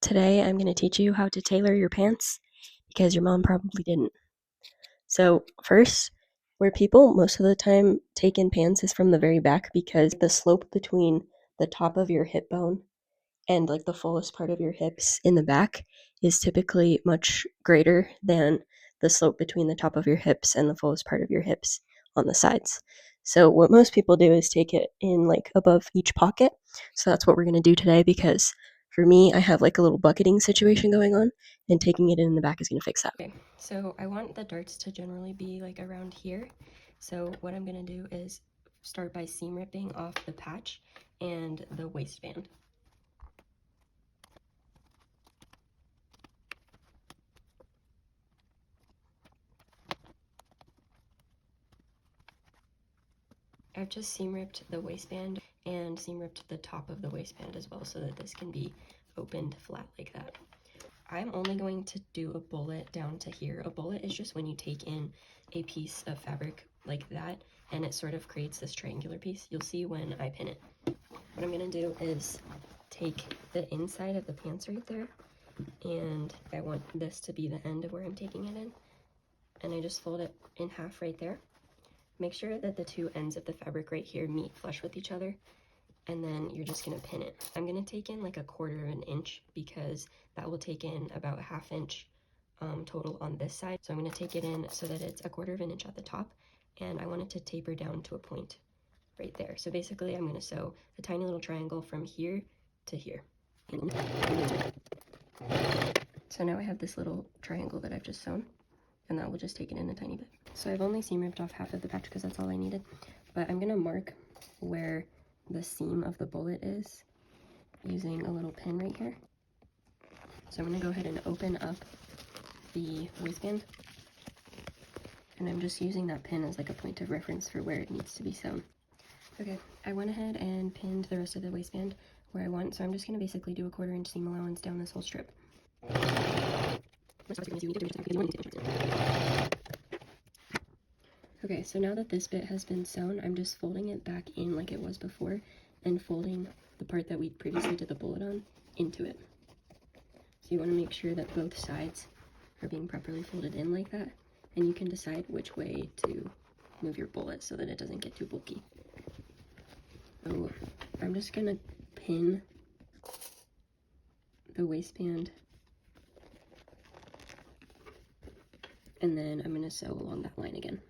Today I'm going to teach you how to tailor your pants because your mom probably didn't. So first, where people most of the time take in pants is from the very back because the slope between the top of your hip bone and like the fullest part of your hips in the back is typically much greater than the slope between the top of your hips and the fullest part of your hips on the sides. So what most people do is take it in like above each pocket. So that's what we're going to do today because for me, I have like a little bucketing situation going on, and taking it in the back is going to fix that. Okay, so I want the darts to generally be like around here. So what I'm going to do is start by seam ripping off the patch and the waistband. I've just seam ripped the waistband and seam ripped the top of the waistband as well so that this can be opened flat like that. I'm only going to do a bullet down to here. A bullet is just when you take in a piece of fabric like that and it sort of creates this triangular piece. You'll see when I pin it. What I'm going to do is take the inside of the pants right there, and I want this to be the end of where I'm taking it in, and I just fold it in half right there. Make sure that the two ends of the fabric right here meet flush with each other, and then you're just going to pin it. I'm going to take in like 1/4 of an inch because that will take in about 1/2 inch total on this side. So I'm going to take it in so that it's 1/4 of an inch at the top, and I want it to taper down to a point right there. So basically I'm going to sew a tiny little triangle from here to here. So now I have this little triangle that I've just sewn, and that will just take it in a tiny bit. So I've only seam ripped off half of the patch because that's all I needed, but I'm going to mark where the seam of the bullet is using a little pin right here. So I'm going to go ahead and open up the waistband, and I'm just using that pin as like a point of reference for where it needs to be sewn. Okay, I went ahead and pinned the rest of the waistband where I want, so I'm just going to basically do a 1/4 inch seam allowance down this whole strip. Okay, so now that this bit has been sewn, I'm just folding it back in like it was before and folding the part that we previously did the bullet on into it. So you want to make sure that both sides are being properly folded in like that, and you can decide which way to move your bullet so that it doesn't get too bulky. So I'm just going to pin the waistband, and then I'm going to sew along that line again.